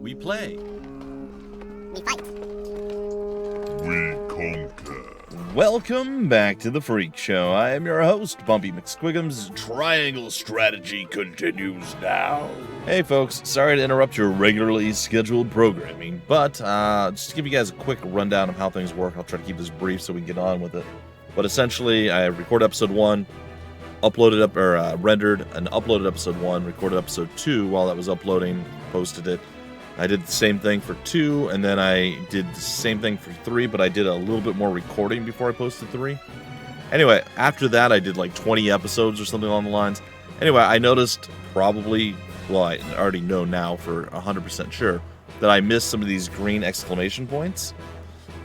We play. We fight. We conquer. Welcome back to the Freak Show. I am your host, Bumpy McSquigums. Triangle strategy continues now. Hey folks, sorry to interrupt your regularly scheduled programming, but just to give you guys a quick rundown of how things work. I'll try to keep this brief so we can get on with it. But essentially, I record episode 1, rendered and uploaded episode 1, recorded episode 2 while that was uploading, posted it. I did the same thing for 2, and then I did the same thing for 3, but I did a little bit more recording before I posted 3. Anyway, after that, I did like 20 episodes or something along the lines. Anyway, I noticed I already know now for 100% sure, that I missed some of these green exclamation points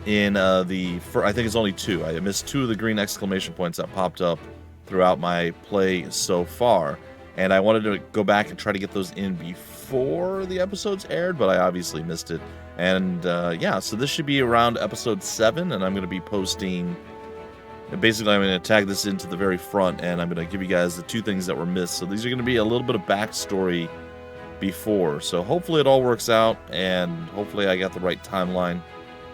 in I think it's only 2. I missed 2 of the green exclamation points that popped up throughout my play so far. And I wanted to go back and try to get those in before the episodes aired, but I obviously missed it. And so this should be around episode 7, and I'm going to be posting... Basically, I'm going to tag this into the very front, and I'm going to give you guys the 2 things that were missed. So these are going to be a little bit of backstory before. So hopefully it all works out, and hopefully I got the right timeline.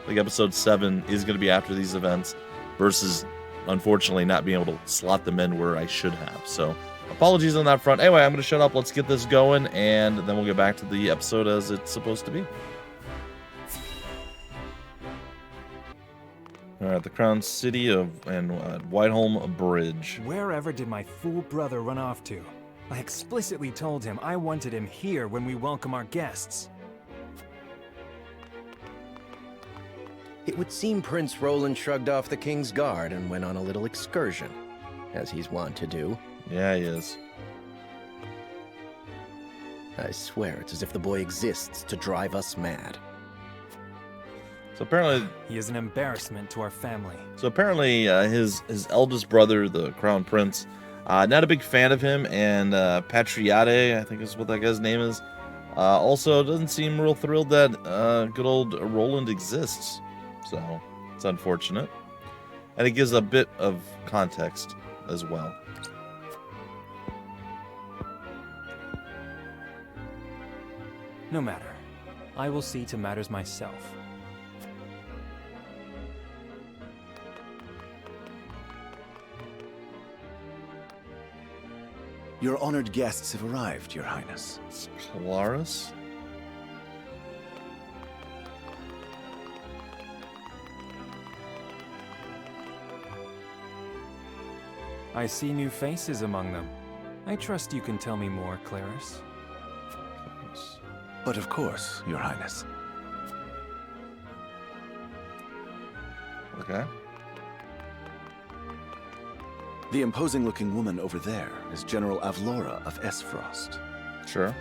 I think episode 7 is going to be after these events, versus, unfortunately, not being able to slot them in where I should have. So... apologies on that front. Anyway, I'm going to shut up. Let's get this going, and then we'll get back to the episode as it's supposed to be. All right, the Crown City and Whiteholm Bridge. Wherever did my fool brother run off to? I explicitly told him I wanted him here when we welcome our guests. It would seem Prince Roland shrugged off the King's Guard and went on a little excursion, as he's wont to do. Yeah, he is. I swear it's as if the boy exists to drive us mad. So apparently... he is an embarrassment to our family. So apparently his eldest brother, the Crown Prince, not a big fan of him, and Patriade, I think is what that guy's name is, also doesn't seem real thrilled that good old Roland exists. So it's unfortunate. And it gives a bit of context as well. No matter. I will see to matters myself. Your honored guests have arrived, Your Highness. It's Claris? I see new faces among them. I trust you can tell me more, Claris. But of course, Your Highness. Okay. The imposing-looking woman over there is General Avlora of Esfrost. Sure.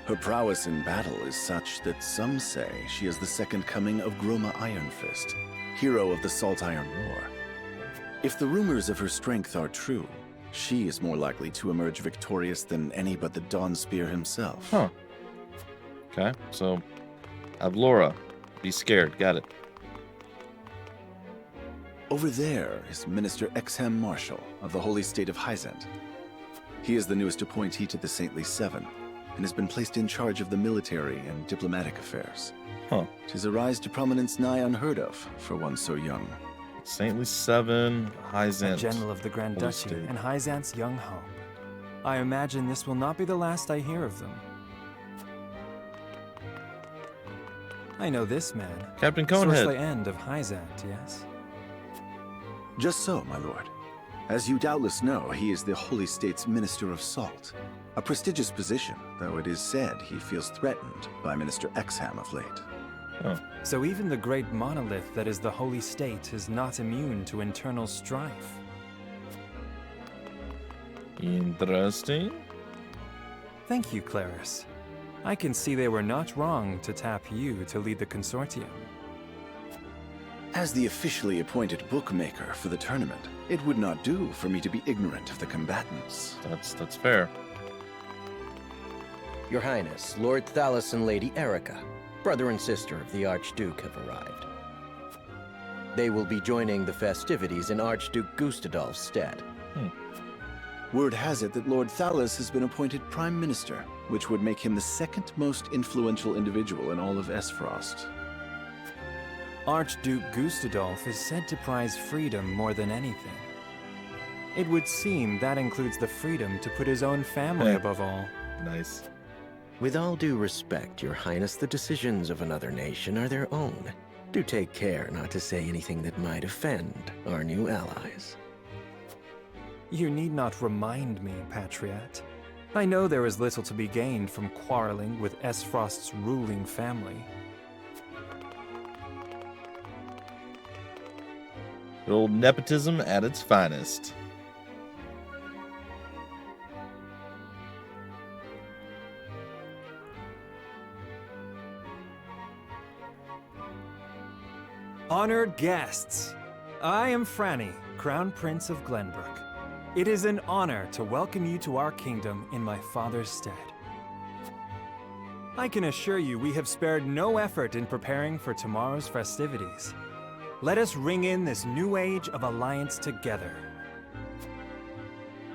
Her prowess in battle is such that some say she is the second coming of Groma Ironfist, hero of the Salt Iron War. If the rumors of her strength are true, she is more likely to emerge victorious than any but the Dawnspear himself. Huh. Okay, so Avlora, be scared, got it. Over there is Minister Exham Marshall of the Holy State of Hyzant. He is the newest appointee to the Saintly Seven, and has been placed in charge of the military and diplomatic affairs. Huh. 'Tis a rise to prominence nigh unheard of for one so young. Saintly Seven, Hyzant. A general of the Grand Holy Duchy State. and Hyzant's young hope. I imagine this will not be the last I hear of them. I know this man. Captain Conehead. Sourcely End of Hyzant, yes? Just so, my lord. As you doubtless know, he is the Holy State's Minister of Salt. A prestigious position, though it is said he feels threatened by Minister Exham of late. Oh. So even the great monolith that is the Holy State is not immune to internal strife. Interesting. Thank you, Claris. I can see they were not wrong to tap you to lead the consortium. As the officially appointed bookmaker for the tournament, it would not do for me to be ignorant of the combatants. That's fair. Your Highness, Lord Thalos and Lady Erica, brother and sister of the Archduke, have arrived. They will be joining the festivities in Archduke Gustadolf's stead. Word has it that Lord Thalos has been appointed Prime Minister, which would make him the second most influential individual in all of Esfrost. Archduke Gustadolf is said to prize freedom more than anything. It would seem that includes the freedom to put his own family above all. Nice. With all due respect, Your Highness, the decisions of another nation are their own. Do take care not to say anything that might offend our new allies. You need not remind me, Patriot. I know there is little to be gained from quarreling with Esfrost's ruling family. Good old nepotism at its finest. Honored guests, I am Franny, Crown Prince of Glenbrook. It is an honor to welcome you to our kingdom in my father's stead. I can assure you we have spared no effort in preparing for tomorrow's festivities. Let us ring in this new age of alliance together.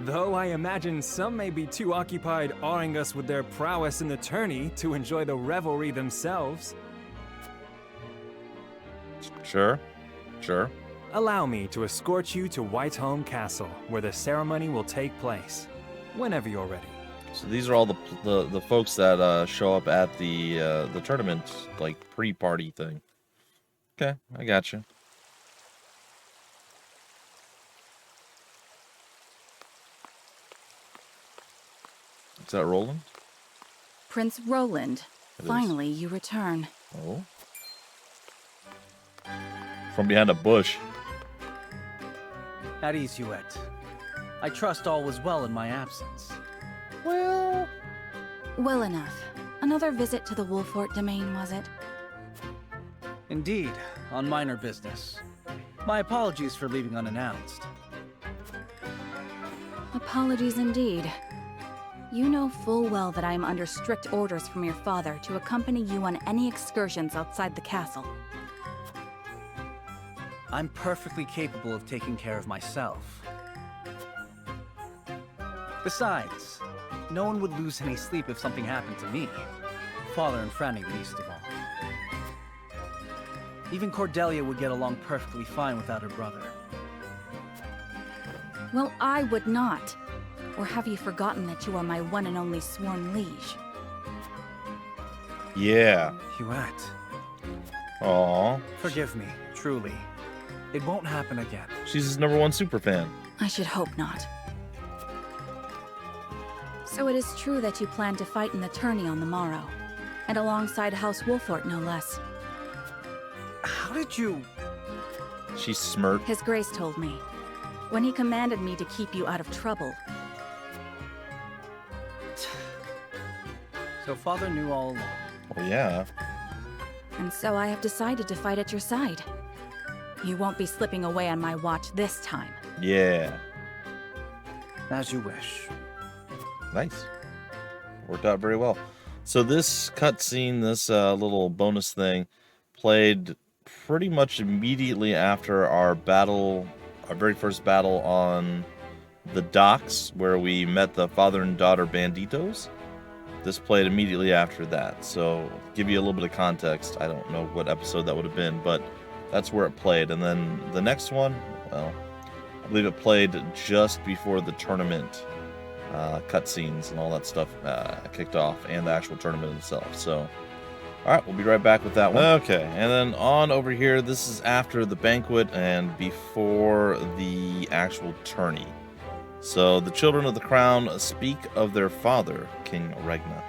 Though I imagine some may be too occupied awing us with their prowess in the tourney to enjoy the revelry themselves. Sure. Allow me to escort you to Whiteholm Castle, where the ceremony will take place, whenever you're ready. So these are all the folks that show up at the tournament, like pre-party thing. Okay, I got you. Is that Roland? Prince Roland, It finally you return. Oh. From behind a bush. At ease, Huette. I trust all was well in my absence. Well enough. Another visit to the Wolfort domain, was it? Indeed, on minor business. My apologies for leaving unannounced. Apologies indeed. You know full well that I am under strict orders from your father to accompany you on any excursions outside the castle. I'm perfectly capable of taking care of myself. Besides, no one would lose any sleep if something happened to me. Father and Franny least of all. Even Cordelia would get along perfectly fine without her brother. Well, I would not. Or have you forgotten that you are my one and only sworn liege? Yeah. Huette, Aw. forgive me, truly. It won't happen again. She's his #1 superfan. I should hope not. So it is true that you plan to fight in the tourney on the morrow, and alongside House Wolfort, no less. How did you... She smirked. His Grace told me, when he commanded me to keep you out of trouble. So Father knew all along. Oh, yeah. And so I have decided to fight at your side. You won't be slipping away on my watch this time. Yeah. As you wish. Nice. Worked out very well. So this cutscene, this little bonus thing, played pretty much immediately after our very first battle on the docks, where we met the father and daughter banditos. This played immediately after that. So, give you a little bit of context. I don't know what episode that would have been, but that's where it played. And then the next one, well, I believe it played just before the tournament cutscenes and all that stuff kicked off, and the actual tournament itself. So, all right, we'll be right back with that one. Okay, and then on over here, this is after the banquet and before the actual tourney. So the children of the crown speak of their father, King Regna.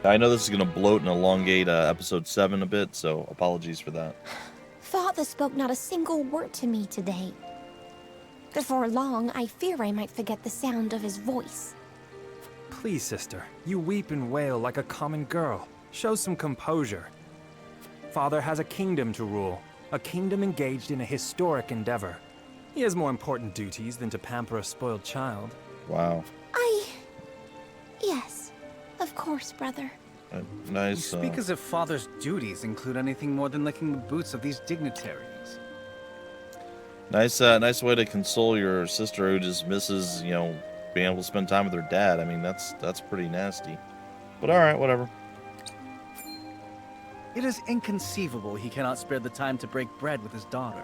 I know this is going to bloat and elongate episode 7 a bit, so apologies for that. Father spoke not a single word to me today. Before long, I fear I might forget the sound of his voice. Please, sister, you weep and wail like a common girl. Show some composure. Father has a kingdom to rule, a kingdom engaged in a historic endeavor. He has more important duties than to pamper a spoiled child. Wow. Yes, of course, brother. Nice. You speak as if Father's duties include anything more than licking the boots of these dignitaries. Nice way to console your sister who just misses, being able to spend time with her dad. I mean, that's pretty nasty. But all right, whatever. It is inconceivable he cannot spare the time to break bread with his daughter.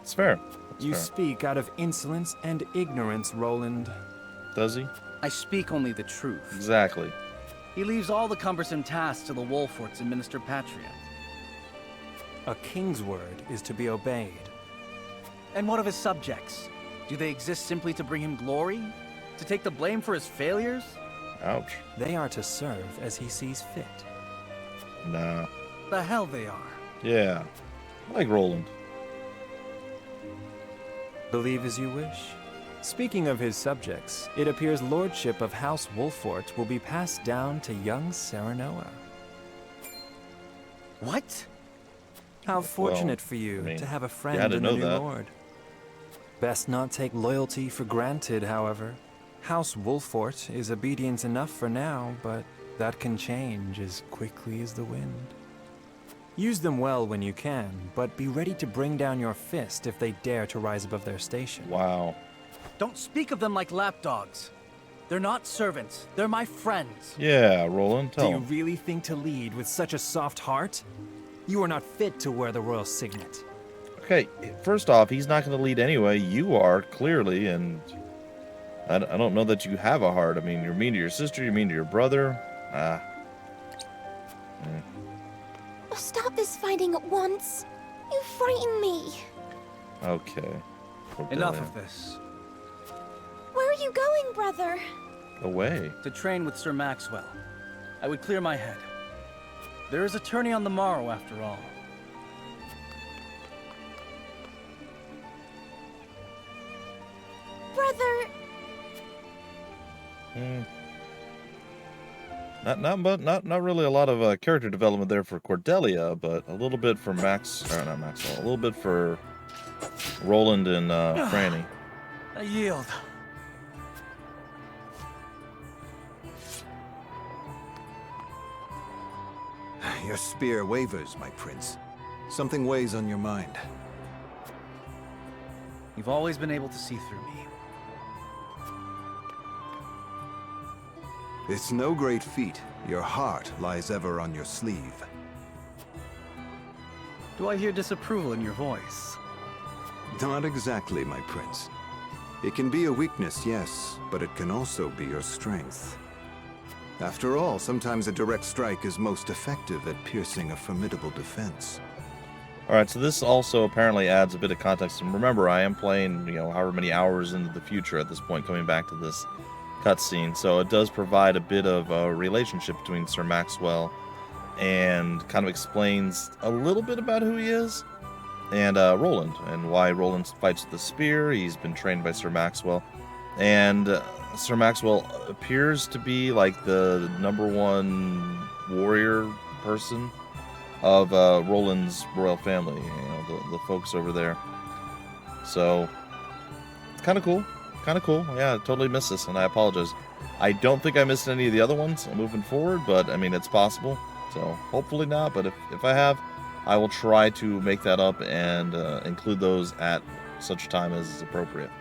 It's fair. You speak out of insolence and ignorance, Roland. Does he? I speak only the truth. Exactly. He leaves all the cumbersome tasks to the Wolforts and Minister Patria. A king's word is to be obeyed. And what of his subjects? Do they exist simply to bring him glory? To take the blame for his failures? Ouch. They are to serve as he sees fit. Nah. The hell they are. Yeah. I like Roland. Believe as you wish. Speaking of his subjects, it appears lordship of House Wolfort will be passed down to young Serenoa. What? How fortunate Well, for you I mean, to have a you friend had to in the know new that. lord. Best not take loyalty for granted, however. House Wolfort is obedience enough for now, but that can change as quickly as the wind. Use them well when you can, but be ready to bring down your fist if they dare to rise above their station. Wow. Don't speak of them like lapdogs. They're not servants. They're my friends. Yeah, Roland, Do tell you him. really think to lead with such a soft heart? You are not fit to wear the royal signet. Okay, first off, he's not going to lead anyway. You are, clearly, and I don't know that you have a heart. I mean, you're mean to your sister, you're mean to your brother. Stop this fighting at once. You frighten me. Okay. Enough of this. Where are you going, brother? Away. To train with Sir Maxwell. I would clear my head. There is a tourney on the morrow, after all. Brother, Not really a lot of character development there for Cordelia, but a little bit for not Maxwell, a little bit for Roland and Franny. I yield. Your spear wavers, my prince. Something weighs on your mind. You've always been able to see through me. It's no great feat. Your heart lies ever on your sleeve. Do I hear disapproval in your voice? Not exactly, my prince. It can be a weakness, yes, but it can also be your strength. After all, sometimes a direct strike is most effective at piercing a formidable defense. All right, so this also apparently adds a bit of context. And remember, I am playing, however many hours into the future at this point, coming back to this cutscene. So it does provide a bit of a relationship between Sir Maxwell and kind of explains a little bit about who he is and Roland and why Roland fights with the spear. He's been trained by Sir Maxwell. And Sir Maxwell appears to be like the #1 warrior person of Roland's royal family, the folks over there. So, it's kind of cool. Yeah, I totally missed this, and I apologize. I don't think I missed any of the other ones moving forward, but, I mean, it's possible. So, hopefully not, but if I have, I will try to make that up and include those at such time as is appropriate.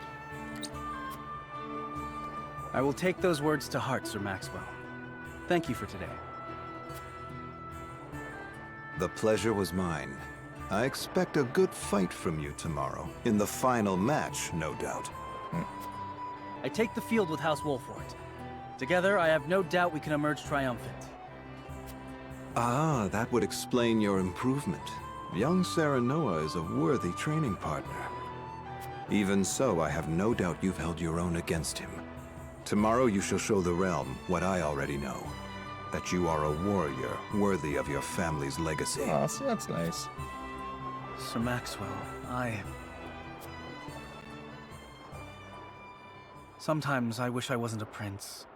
I will take those words to heart, Sir Maxwell. Thank you for today. The pleasure was mine. I expect a good fight from you tomorrow. In the final match, no doubt. I take the field with House Wolfort. Together, I have no doubt we can emerge triumphant. Ah, that would explain your improvement. Young Serenoa is a worthy training partner. Even so, I have no doubt you've held your own against him. Tomorrow you shall show the realm what I already know. That you are a warrior worthy of your family's legacy. Oh, so that's nice. Sir Maxwell, Sometimes I wish I wasn't a prince.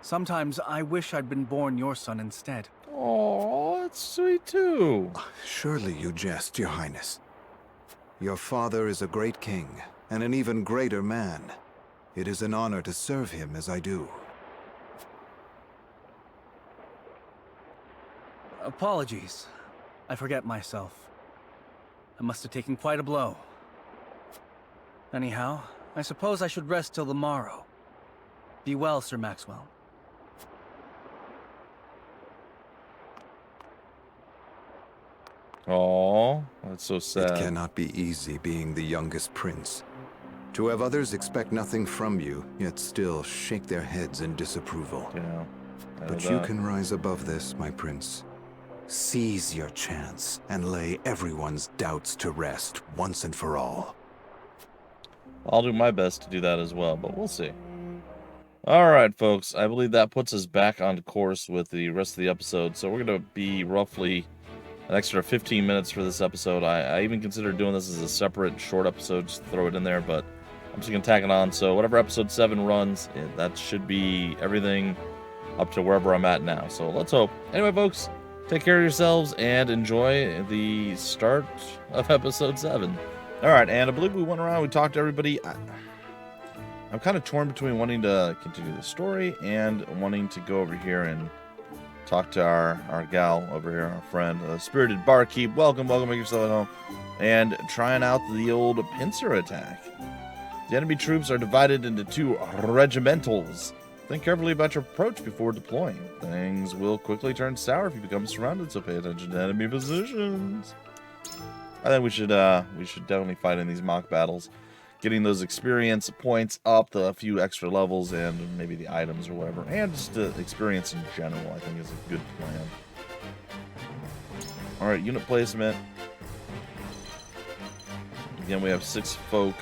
Sometimes I wish I'd been born your son instead. Oh, that's sweet too. Surely you jest, Your Highness. Your father is a great king, and an even greater man. It is an honor to serve him as I do. Apologies. I forget myself. I must have taken quite a blow. Anyhow, I suppose I should rest till the morrow. Be well, Sir Maxwell. Oh, that's so It sad. cannot be easy being the youngest prince. To have others expect nothing from you, yet still shake their heads in disapproval. Yeah. I know But you that. can rise above this, my prince. Seize your chance and lay everyone's doubts to rest once and for all. I'll do my best to do that as well, but we'll see. All right, folks. I believe that puts us back on course with the rest of the episode. So we're going to be roughly an extra 15 minutes for this episode. I even considered doing this as a separate short episode, just throw it in there, but I'm just going to tack it on. So whatever episode 7 runs, that should be everything up to wherever I'm at now. So let's hope. Anyway, folks, take care of yourselves and enjoy the start of episode 7. All right, and I believe we went around, we talked to everybody. I'm kind of torn between wanting to continue the story and wanting to go over here and talk to our gal over here, our friend, Spirited Barkeep. Welcome, make yourself at home. And trying out the old pincer attack. The enemy troops are divided into 2 regimentals. Think carefully about your approach before deploying. Things will quickly turn sour if you become surrounded, so pay attention to enemy positions. I think we should definitely fight in these mock battles. Getting those experience points up, the few extra levels, and maybe the items or whatever. And just the experience in general, I think, is a good plan. Alright, unit placement. Again, we have 6 folk.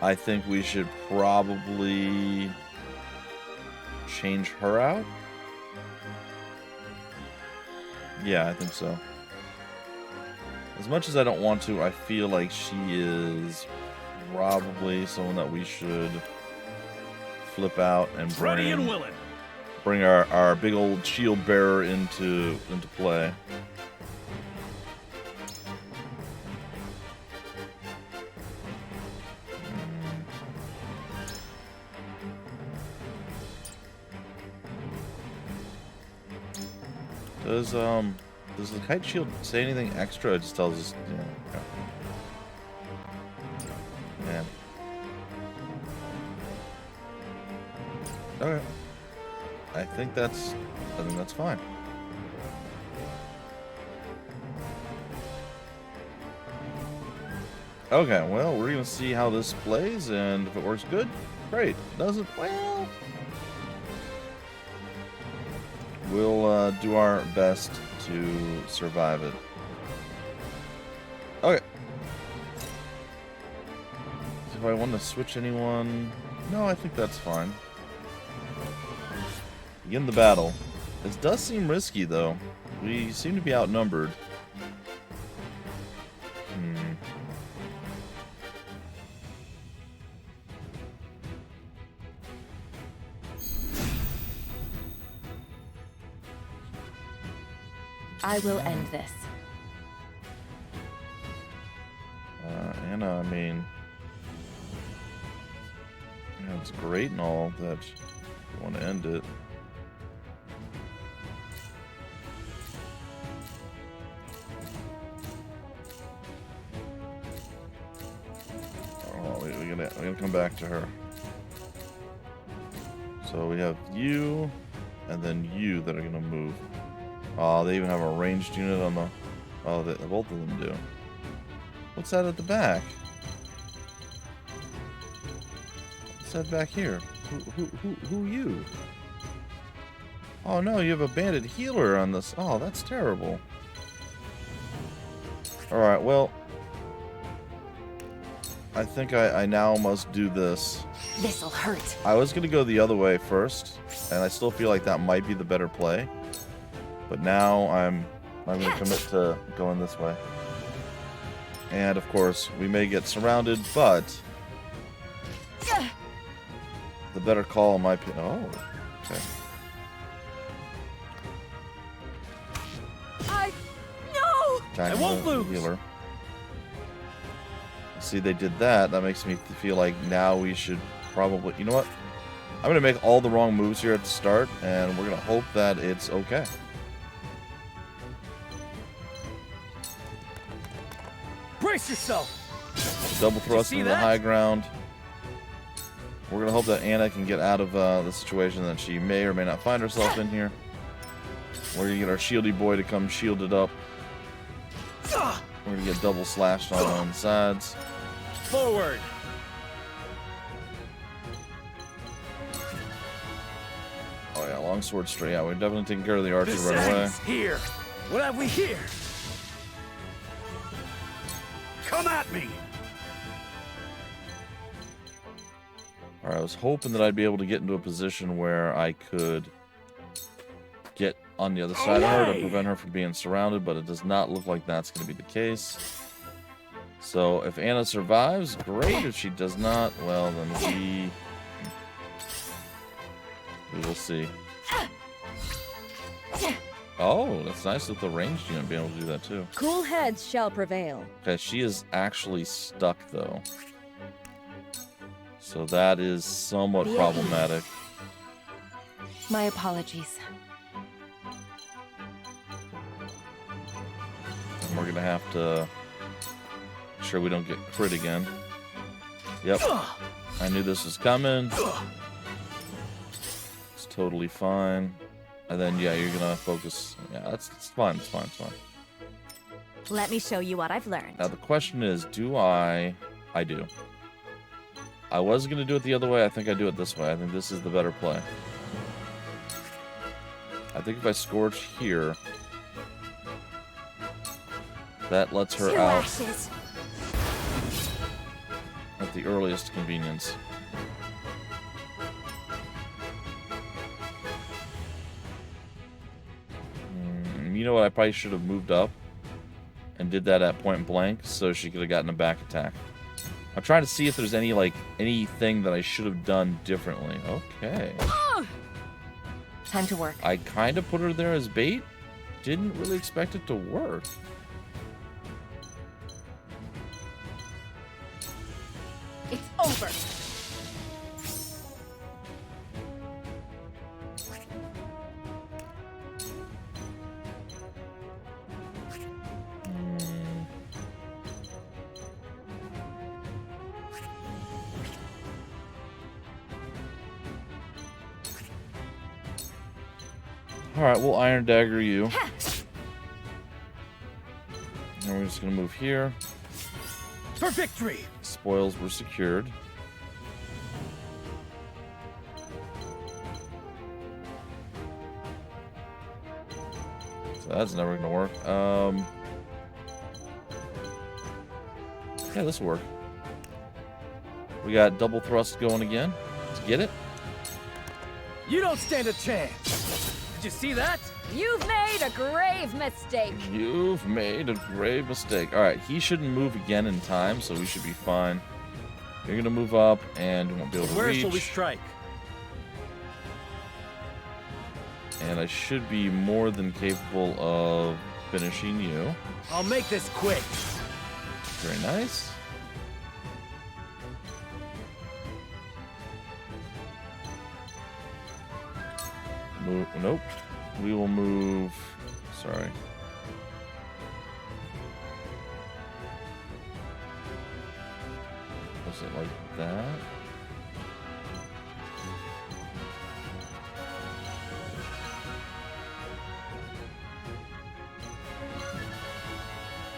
I think we should probably change her out. Yeah, I think so. As much as I don't want to, I feel like she is probably someone that we should flip out and bring our big old shield bearer into play. Does the kite shield say anything extra? It just tells us, you know. Man. Okay. I think that's fine. Okay, well, we're gonna see how this plays, and if it works good, great. Doesn't, well, we'll do our best to survive it. Okay. Do I want to switch anyone? No, I think that's fine. Begin the battle. This does seem risky, though. We seem to be outnumbered. I will end this. Anna, I mean, yeah, it's great and all that you want to end it. Oh, we're gonna come back to her. So we have you, and then you that are gonna move. Oh, they even have a ranged unit on the. Oh, both of them do. What's that at the back? What's that back here? Who you? Oh no, you have a bandit healer on this. Oh, that's terrible. Alright, well, I think I now must do this. This'll hurt. I was going to go the other way first, and I still feel like that might be the better play. But now I'm going to commit to going this way. And of course, we may get surrounded, but the better call in my opinion. Oh, okay. I won't lose. Healer. See, they did that. That makes me feel like now we should probably. You know what? I'm going to make all the wrong moves here at the start, and we're going to hope that it's okay. Brace yourself. Double thrust into the high ground. We're going to hope that Anna can get out of the situation that she may or may not find herself in here. We're going to get our shieldy boy to come shielded up. We're going to get double slashed on the sides. Forward! Oh yeah, longsword straight. Yeah, we're definitely taking care of the archer right away. Here! What have we here? Come at me! Alright, I was hoping that I'd be able to get into a position where I could get on the other side of her to prevent her from being surrounded, but it does not look like that's going to be the case. So if Anna survives, great. If she does not, well, then we will see. Oh, that's nice with the ranged unit being able to do that too. Cool heads shall prevail. Okay, she is actually stuck though. So that is somewhat problematic. My apologies. And we're gonna have to make sure we don't get crit again. Yep. I knew this was coming. It's totally fine. And then yeah, you're gonna focus. Yeah, it's fine, it's fine, it's fine. Let me show you what I've learned. Now the question is, do I do. I was going to do it the other way. I think I do it this way. I think this is the better play. I think if I scorch here, that lets her out at the earliest convenience. You know what? I probably should have moved up and did that at point blank so she could have gotten a back attack. I'm trying to see if there's anything that I should have done differently. Okay. Time to work. I kind of put her there as bait. Didn't really expect it to work. It's over. Alright, we'll Iron Dagger you. And we're just going to move here. For victory! Spoils were secured. So that's never going to work. Yeah, this will work. We got double thrust going again. Let's get it. You don't stand a chance! Did you see that? You've made a grave mistake. You've made a grave mistake. Alright, he shouldn't move again in time, so we should be fine. You're going to move up, and we won't be able to Where reach. shall we strike? And I should be more than capable of finishing you. I'll make this quick. Very nice. Nope. We will move. Sorry. Was it like that?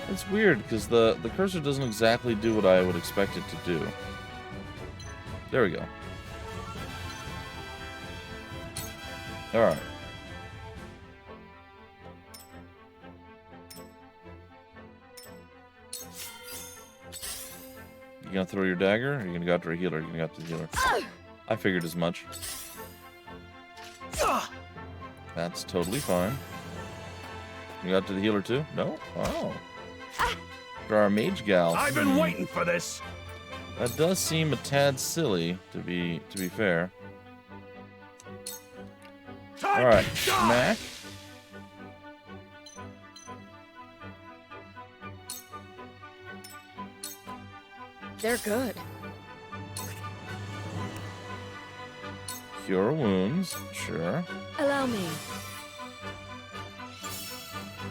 It's weird because the cursor doesn't exactly do what I would expect it to do. There we go. Alright. You gonna throw your dagger? Or are you gonna go after a healer? Or are you gonna go after the healer? I figured as much. That's totally fine. You got to the healer too? No? Oh. For our mage gal. I've been waiting for this. That does seem a tad silly, to be fair. Alright, smack. They're good. Cure wounds, sure. Allow me.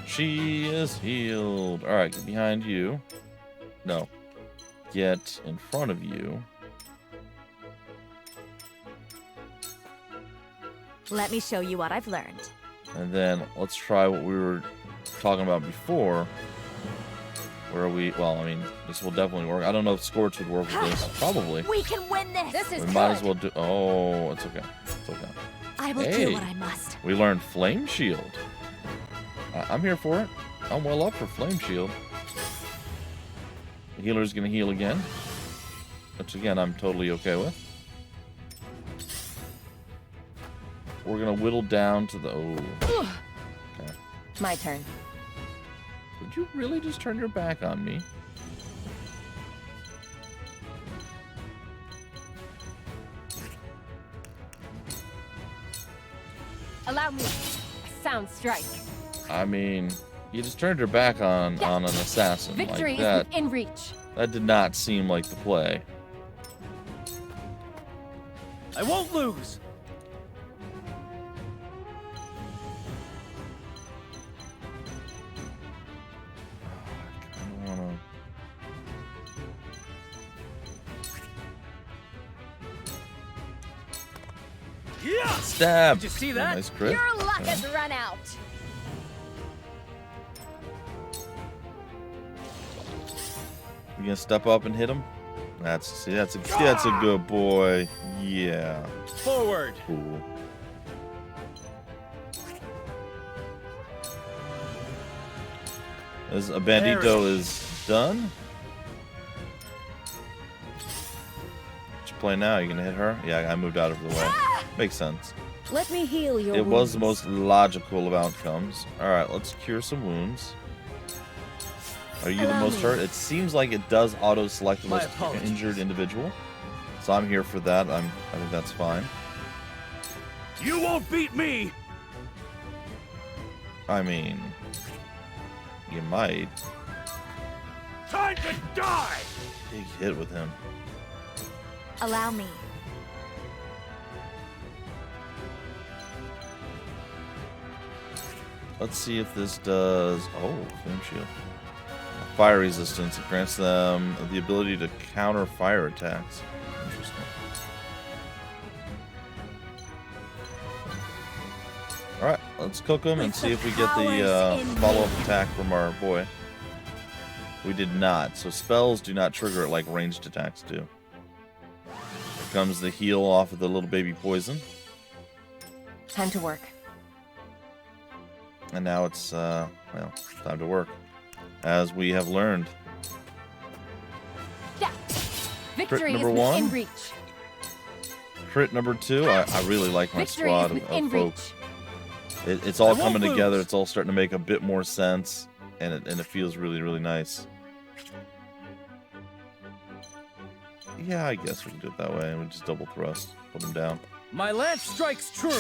She is healed. Alright, get behind you. No. Get in front of you. Let me show you what I've learned. And then let's try what we were talking about before. Where we, well, I mean, this will definitely work. I don't know if Scorch would work with this. Probably. We can win this! This is We might as well do, oh, it's okay. It's okay. I will Hey. do what I must. We learned Flame Shield. I'm here for it. I'm well up for Flame Shield. The healer's gonna heal again. Which again, I'm totally okay with. We're gonna whittle down to the, oh. Okay. My turn. Did you really just turn your back on me? Allow me a sound strike. I mean, you just turned your back on an assassin Victory like that. is within reach. That did not seem like the play. I won't lose. I don't wanna... Yeah. Stab! Did you see that? Nice crit. Your luck Okay. has run out. You gonna step up and hit him? That's a good boy. Yeah. Forward. Cool. As a bandito is done. What you play now? You gonna hit her? Yeah, I moved out of the way. Makes sense. Let me heal your It wounds. was the most logical of outcomes. Alright, let's cure some wounds. Are you the Allow most me. hurt? It seems like it does auto-select the My most apologies. injured individual. So I'm here for that. I think that's fine. You won't beat me. I mean, you might. Time to die. Big hit with him. Allow me. Let's see if this does... Oh, Flame Shield. Fire resistance. It grants them the ability to counter fire attacks. Interesting. Alright, let's cook them and With see the if we get the powers in follow-up me. attack from our boy. We did not. So spells do not trigger it like ranged attacks do. Here comes the heal off of the little baby poison. Time to work. And now it's, well, time to work. As we have learned. Yeah. Victory is number within one. reach. Crit number 2. I really like my Victory squad is of within folks. reach. It's all I won't coming together. lose. It's all starting to make a bit more sense. And it feels really, really nice. Yeah, I guess we can do it that way. And we just double thrust. Put him down. My lance strikes true.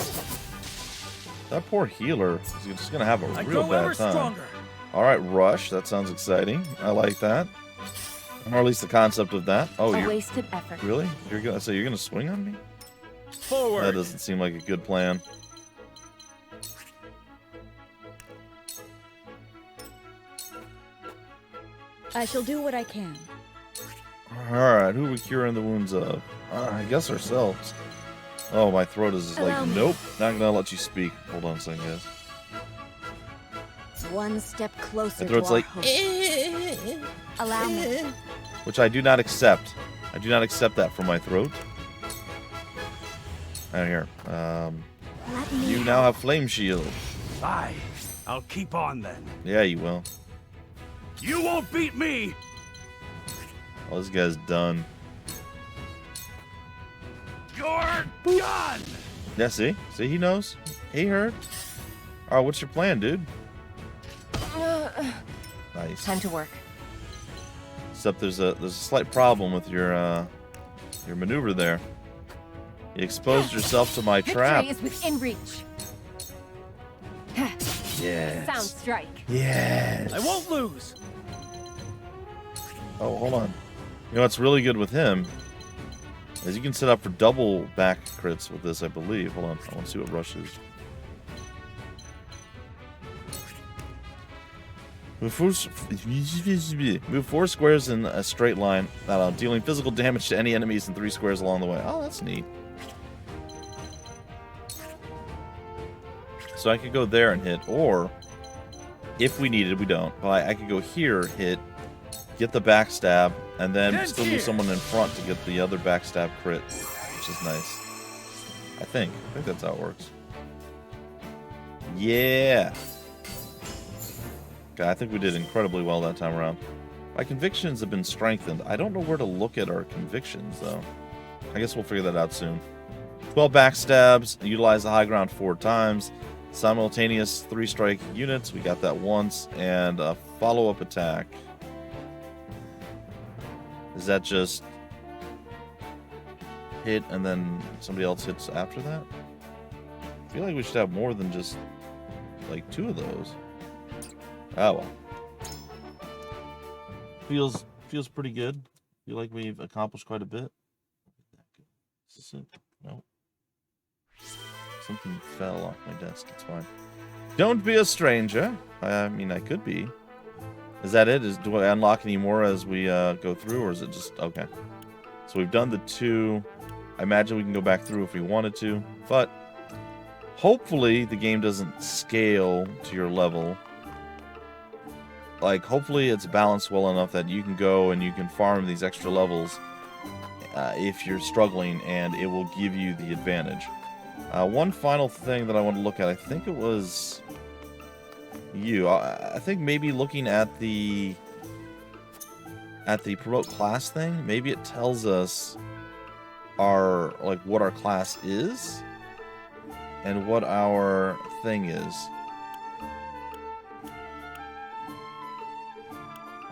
That poor healer is just going to have a I real grow ever bad time. stronger. All right, Rush. That sounds exciting. I like that. Or at least the concept of that. Oh, A you're... wasted effort. Really? You're gonna swing on me? Forward. That doesn't seem like a good plan. I shall do what I can. Alright, who are we curing the wounds of? I guess ourselves. Oh, my throat is just like, Allow me. nope, not gonna let you speak. Hold on a second, guys. One step closer My to throat's our like, hope. Allow me. which I do not accept. I do not accept that from my throat. Right here. Let me. You now have Flame Shield. Aye. I'll keep on then. Yeah, you will. You won't beat me. Oh, this guy's done. You're done. Yeah, see? See, he knows. He heard. Alright, what's your plan, dude? Nice. Time to work. Except there's a slight problem with your maneuver there. You exposed yourself to my trap. Victory is within reach. Yes. Sound strike. Yes. I won't lose. Oh, hold on. You know what's really good with him is you can set up for double back crits with this, I believe. Hold on. I want to see what Rush is. Move 4 squares in a straight line, dealing physical damage to any enemies in 3 squares along the way. Oh, that's neat. So I could go there and hit, or if we needed, we don't. But I could go here, hit, get the backstab, and then still move someone in front to get the other backstab crit, which is nice. I think that's how it works. Yeah. Okay, I think we did incredibly well that time around. My convictions have been strengthened. I don't know where to look at our convictions, though. I guess we'll figure that out soon. 12 backstabs, utilize the high ground 4 times. Simultaneous 3-strike units, we got that once. And a follow-up attack. Is that just hit and then somebody else hits after that? I feel like we should have more than just, like, 2 of those. Oh, well. Feels pretty good. Feel like we've accomplished quite a bit. Is this it? No. Something fell off my desk. It's fine. Don't be a stranger. I mean, I could be. Is that it? Do I unlock any more as we go through, or is it just... Okay. So we've done the 2. I imagine we can go back through if we wanted to, but hopefully the game doesn't scale to your level. Like, hopefully it's balanced well enough that you can go and you can farm these extra levels if you're struggling, and it will give you the advantage. One final thing that I want to look at, I think it was you. I think maybe looking at the promote class thing, maybe it tells us what our class is and what our thing is.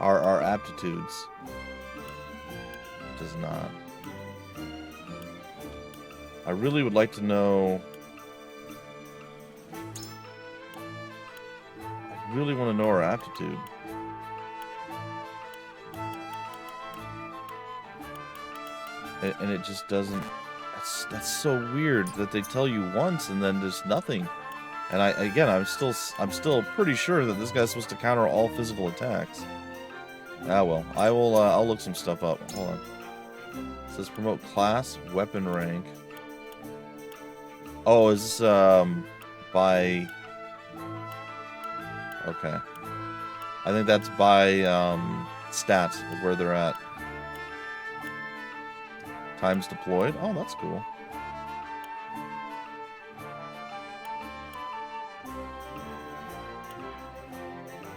Our aptitudes. Does not. I really would like to know. I really want to know our aptitude. And it just doesn't. That's so weird that they tell you once and then there's nothing. And I'm still pretty sure that this guy's supposed to counter all physical attacks. Ah well, I'll look some stuff up. Hold on. It says promote class, weapon rank. Oh, is this by? Okay. I think that's by stats of where they're at. Times deployed. Oh, that's cool.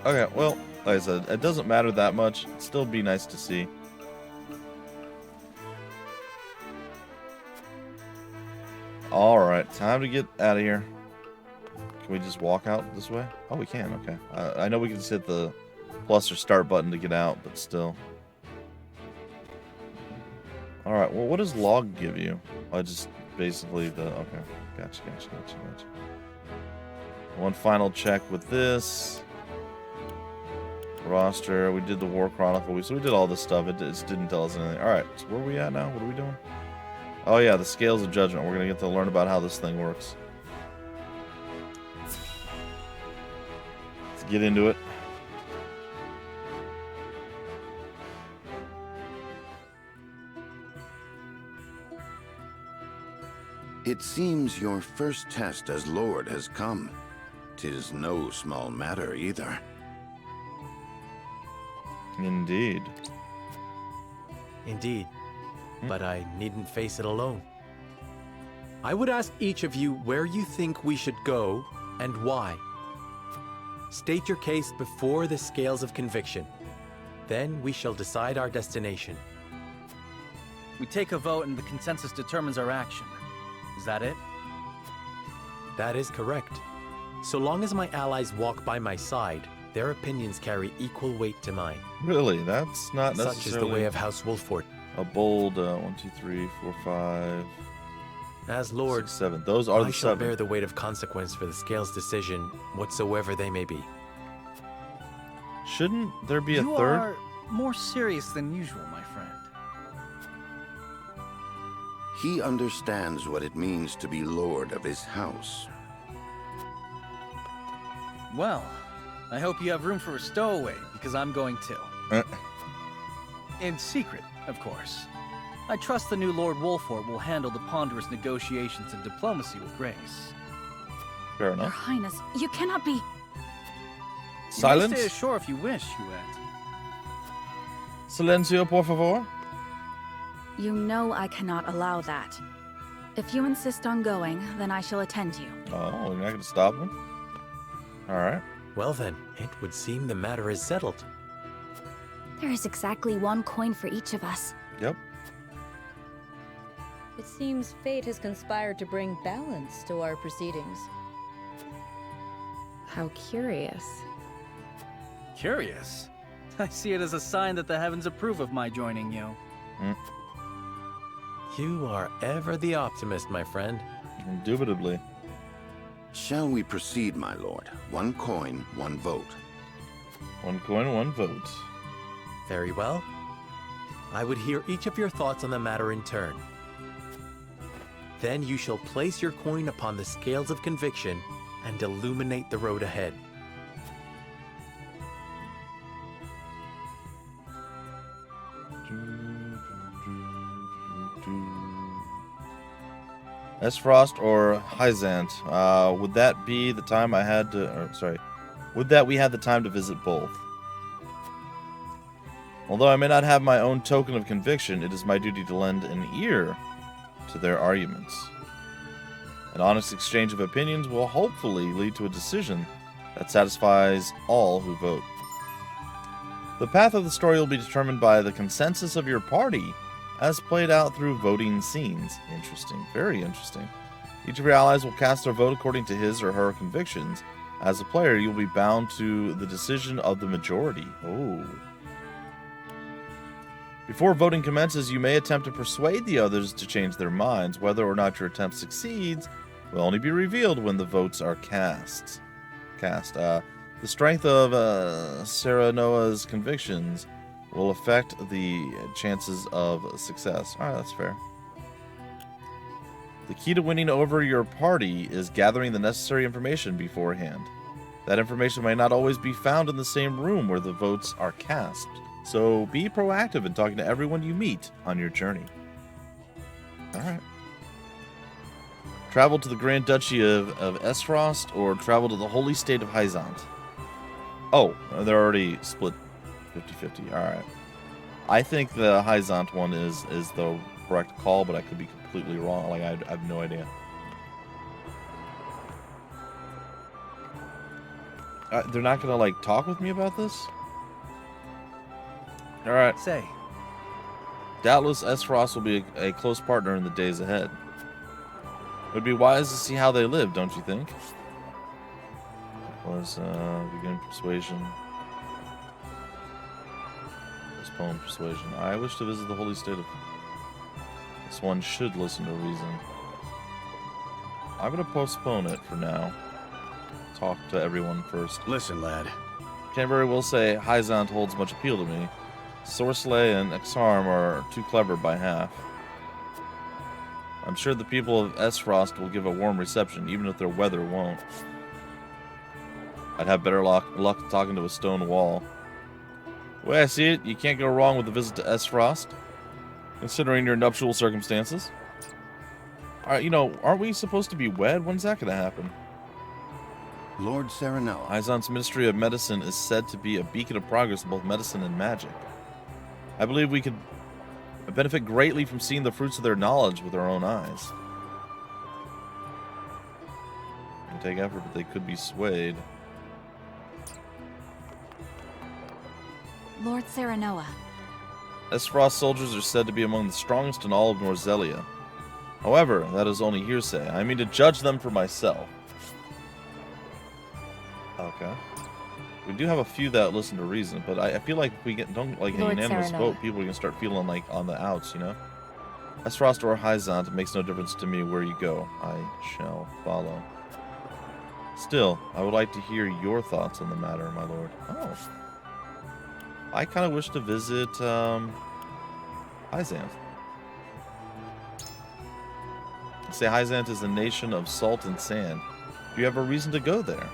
Okay, well, like I said, it doesn't matter that much. It'd still be nice to see. Alright, time to get out of here. Can we just walk out this way? Oh, we can, okay. I know we can just hit the plus or start button to get out, but still. Alright, well, what does log give you? I just basically the... Okay, gotcha. One final check with this. Roster, we did the War Chronicle, so we did all this stuff. It just didn't tell us anything. Alright, so where are we at now? What are we doing? Oh yeah, the Scales of Judgment. We're going to get to learn about how this thing works. Let's get into it. It seems your first test as Lord has come. 'Tis no small matter either. Indeed. Indeed. But I needn't face it alone. I would ask each of you where you think we should go and why. State your case before the scales of conviction. Then we shall decide our destination. We take a vote and the consensus determines our action. Is that it? That is correct. So long as my allies walk by my side, their opinions carry equal weight to mine. Really? That's not necessarily... Such is the way of House Wolford. A bold 1, 2, 3, 4, 5... As Lord, 6, 7. Those are the 7. I shall bear the weight of consequence for the Scales' decision, whatsoever they may be. Shouldn't there be a you third? You are more serious than usual, my friend. He understands what it means to be Lord of his house. Well, I hope you have room for a stowaway, because I'm going too. In secret, of course. I trust the new Lord Wolford will handle the ponderous negotiations and diplomacy with grace. Fair Your enough. Highness, you cannot be... Silence. You may stay ashore if you wish, Huet. Silencio, por favor. You know I cannot allow that. If you insist on going, then I shall attend you. Oh, you're not going to stop him? All right. Well then, it would seem the matter is settled. There is exactly one coin for each of us. Yep. It seems fate has conspired to bring balance to our proceedings. How curious. Curious? I see it as a sign that the heavens approve of my joining you. You are ever the optimist, my friend. Indubitably. Shall we proceed, my lord? One coin, one vote. One coin, one vote. Very well. I would hear each of your thoughts on the matter in turn. Then you shall place your coin upon the scales of conviction and illuminate the road ahead. Esfrost or Hyzant? Would that be the time I had to... Or, sorry. Would that we had the time to visit both? Although I may not have my own token of conviction, it is my duty to lend an ear to their arguments. An honest exchange of opinions will hopefully lead to a decision that satisfies all who vote. The path of the story will be determined by the consensus of your party, as played out through voting scenes. Interesting. Very interesting. Each of your allies will cast their vote according to his or her convictions. As a player, you'll be bound to the decision of the majority. Oh. Before voting commences, you may attempt to persuade the others to change their minds. Whether or not your attempt succeeds will only be revealed when the votes are cast. The strength of Serenoa's convictions will affect the chances of success. Alright, that's fair. The key to winning over your party is gathering the necessary information beforehand. That information may not always be found in the same room where the votes are cast, so be proactive in talking to everyone you meet on your journey. Alright. Travel to the Grand Duchy of Esfrost or travel to the Holy State of Hyzant? Oh, they're already split 50-50. Alright. I think the Hyzant one is the correct call, but I could be completely wrong. Like, I have no idea. They're not going to, like, talk with me about this? Alright. Say. Doubtless, Esfrost will be a close partner in the days ahead. It would be wise to see how they live, don't you think? Was begin persuasion. Postpone persuasion. I wish to visit the holy state of... This one should listen to reason. I'm gonna postpone it for now. Talk to everyone first. Listen, lad. Can't very well say Hyzant holds much appeal to me. Sorcelay and Exarm are too clever by half. I'm sure the people of Esfrost will give a warm reception, even if their weather won't. I'd have better luck talking to a stone wall. The way I see it, you can't go wrong with a visit to Esfrost, considering your nuptial circumstances. Alright, you know, aren't we supposed to be wed? When's that gonna happen? Lord Serenoa. Hyzant's Ministry of Medicine is said to be a beacon of progress in both medicine and magic. I believe we could benefit greatly from seeing the fruits of their knowledge with our own eyes. It can take effort, but they could be swayed. Lord Serenoa. Esfrost soldiers are said to be among the strongest in all of Norzelia. However, that is only hearsay. I mean to judge them for myself. Okay. We do have a few that listen to reason, but I feel like if we don't like a unanimous vote, people are gonna start feeling like on the outs, you know? Esfrost or Hyzant, it makes no difference to me where you go. I shall follow. Still, I would like to hear your thoughts on the matter, my lord. Oh. I kind of wish to visit, Hyzant. They say Hyzant is a nation of salt and sand. Do you have a reason to go there?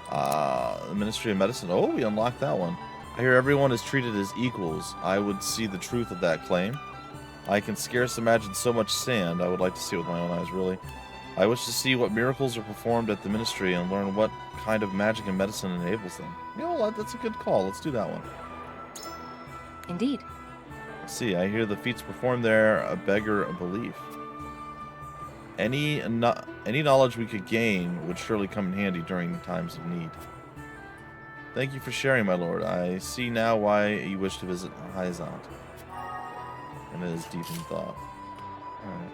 The Ministry of Medicine. Oh, we unlocked that one. I hear everyone is treated as equals. I would see the truth of that claim. I can scarce imagine so much sand. I would like to see it with my own eyes, really. I wish to see what miracles are performed at the ministry and learn what kind of magic and medicine enables them. You know what? That's a good call. Let's do that one. Indeed. Let's see. I hear the feats performed there beggar a belief. Any knowledge we could gain would surely come in handy during times of need. Thank you for sharing, my lord. I see now why you wish to visit Hyzant. And it is deep in thought. Alright.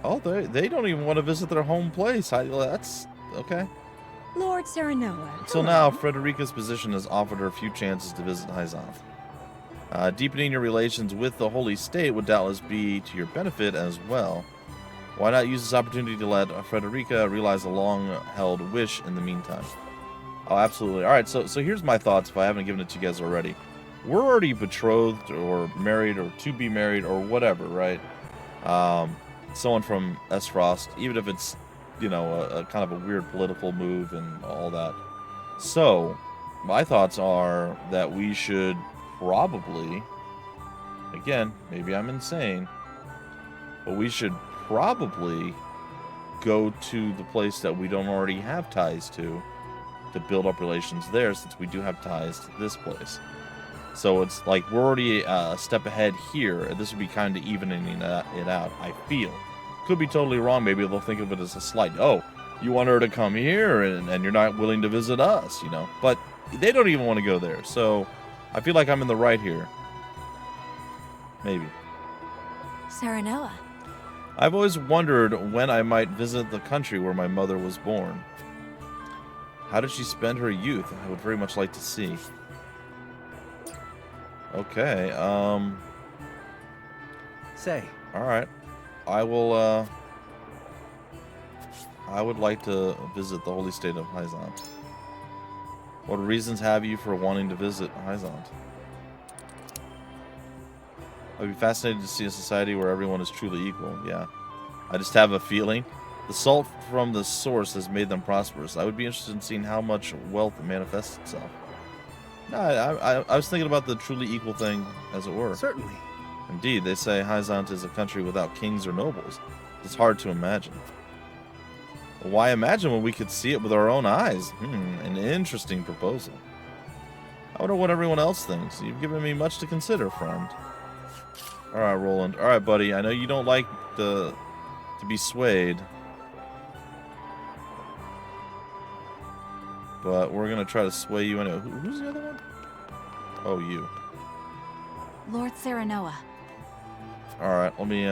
Oh, they don't even want to visit their home place. That's okay. Lord Serenoa. Until now, Frederica's position has offered her a few chances to visit Hyzant. Deepening your relations with the Holy State would doubtless be to your benefit as well. Why not use this opportunity to let Frederica realize a long-held wish in the meantime? Oh, absolutely. All right, so here's my thoughts if I haven't given it to you guys already. We're already betrothed or married or to be married or whatever, right? Someone from S. Frost, even if it's, you know, a kind of a weird political move and all that. So, my thoughts are that we should probably, again, maybe I'm insane, but we should probably go to the place that we don't already have ties to build up relations there, since we do have ties to this place. So it's like we're already a step ahead here, and this would be kind of evening it out, I feel. Could be totally wrong. Maybe they'll think of it as a slight, oh, you want her to come here, and you're not willing to visit us, you know. But they don't even want to go there, so I feel like I'm in the right here. Maybe. Serenoa. I've always wondered when I might visit the country where my mother was born. How did she spend her youth? I would very much like to see. Okay, Say. Alright. I will, I would like to visit the holy state of Hyzant. What reasons have you for wanting to visit Hyzant? I'd be fascinated to see a society where everyone is truly equal. Yeah. I just have a feeling. The salt from the source has made them prosperous. I would be interested in seeing how much wealth manifests itself. No, I was thinking about the truly equal thing, as it were. Certainly. Indeed, they say Hyzant is a country without kings or nobles. It's hard to imagine. Why imagine when we could see it with our own eyes? An interesting proposal. I wonder what everyone else thinks. You've given me much to consider, friend. Alright, Roland. Alright, buddy. I know you don't like to be swayed. But we're going to try to sway you anyway. Who's the other one? Oh, you. Lord Serenoa. Alright, let me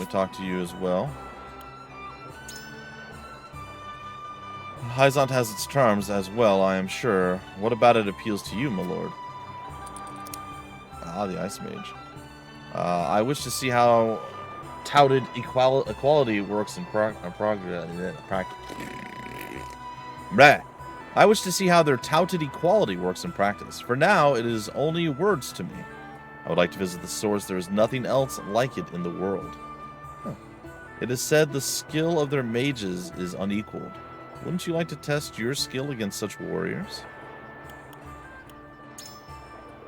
talk to you as well. Hyzant has its charms as well, I am sure. What about it appeals to you, my lord? Ah, the Ice Mage. I wish to see how touted equality works in I wish to see how their touted equality works in practice. For now, it is only words to me. I would like to visit the source. There is nothing else like it in the world. It is said the skill of their mages is unequaled. Wouldn't you like to test your skill against such warriors?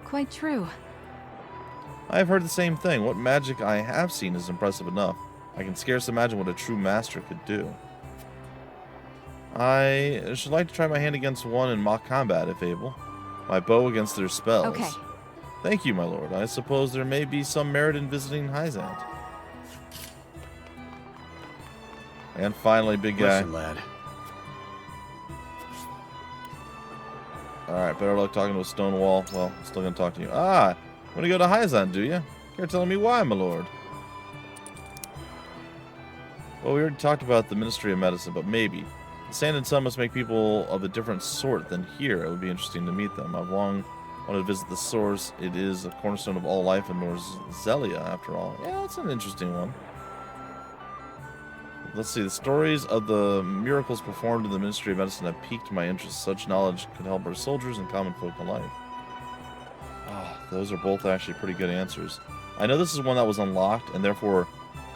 Quite true. I have heard the same thing. What magic I have seen is impressive enough. I can scarce imagine what a true master could do. I should like to try my hand against one in mock combat, if able. My bow against their spells. Okay. Thank you, my lord. I suppose there may be some merit in visiting Hyzant. And finally, big guy. Listen, lad. Alright, better luck talking to a stone wall. Well, I'm still gonna talk to you. Ah! Want to go to Hyzant, do you? Care telling me why, my lord? Well, we already talked about the Ministry of Medicine, but maybe. The Sand and Sun must make people of a different sort than here. It would be interesting to meet them. I've long wanted to visit the source. It is a cornerstone of all life in Norzelia, after all. Yeah, that's an interesting one. Let's see. The stories of the miracles performed in the Ministry of Medicine have piqued my interest. Such knowledge could help our soldiers and common folk alike. Oh, those are both actually pretty good answers. I know this is one that was unlocked, and therefore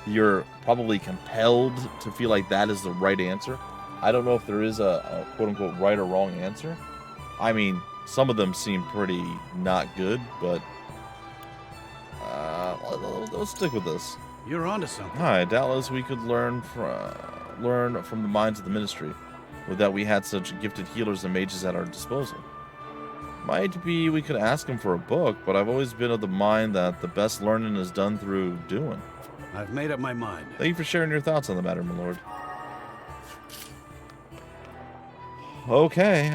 you're probably compelled to feel like that is the right answer. I don't know if there is a quote-unquote right or wrong answer. I mean, some of them seem pretty not good, but let's stick with this. You're onto something. Hi, doubtless we could learn from the minds of the ministry. With that, we had such gifted healers and mages at our disposal. Might be we could ask him for a book, but I've always been of the mind that the best learning is done through doing. I've made up my mind. Thank you for sharing your thoughts on the matter, my lord. Okay,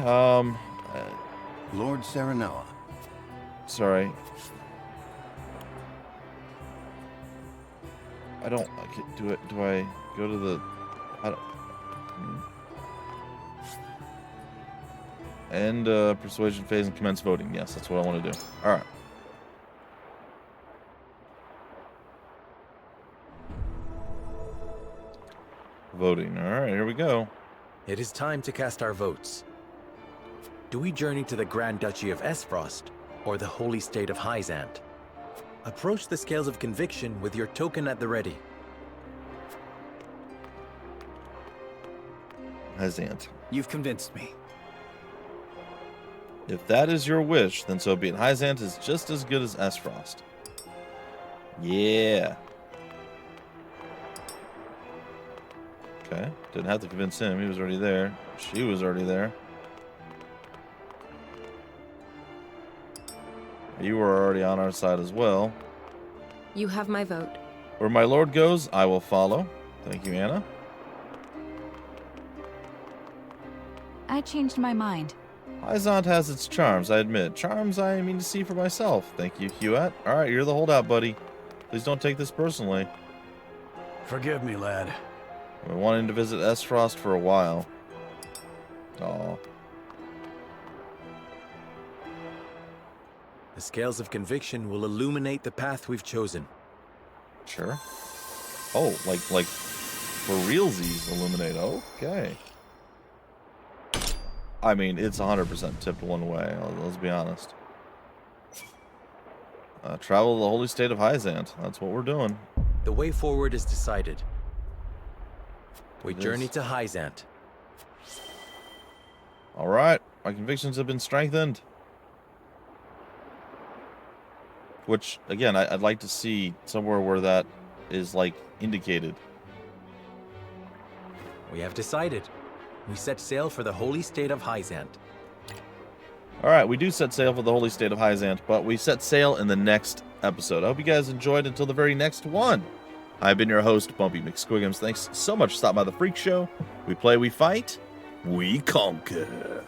Lord Serenoa. Sorry. Do I go to the... I don't... End persuasion phase and commence voting. Yes, that's what I want to do. Alright. Voting. Alright, here we go. It is time to cast our votes. Do we journey to the Grand Duchy of Esfrost, or the Holy State of Hyzant? Approach the scales of conviction with your token at the ready. Hyzant. You've convinced me. If that is your wish, then so be it. Hyzant is just as good as Esfrost. Yeah. Okay. Didn't have to convince him. He was already there. She was already there. You were already on our side as well. You have my vote. Where my lord goes, I will follow. Thank you, Anna. I changed my mind. Hyzant has its charms, I admit. Charms I mean to see for myself. Thank you, Hewitt. Alright, you're the holdout, buddy. Please don't take this personally. Forgive me, lad. I've been wanting to visit Esfrost for a while. Aw. The scales of conviction will illuminate the path we've chosen. Sure. Oh, like for realsies illuminate. Okay. I mean, it's 100% tipped one way. Let's be honest. Travel to the holy state of Hyzant. That's what we're doing. The way forward is decided. We journey to Hyzant. All right. My convictions have been strengthened. Which, again, I'd like to see somewhere where that is, like, indicated. We have decided. We set sail for the holy state of Hyzant. All right, we do set sail for the holy state of Hyzant, but we set sail in the next episode. I hope you guys enjoyed until the very next one. I've been your host, Bumpy McSquigums. Thanks so much for stopping by the Freak Show. We play, we fight, we conquer.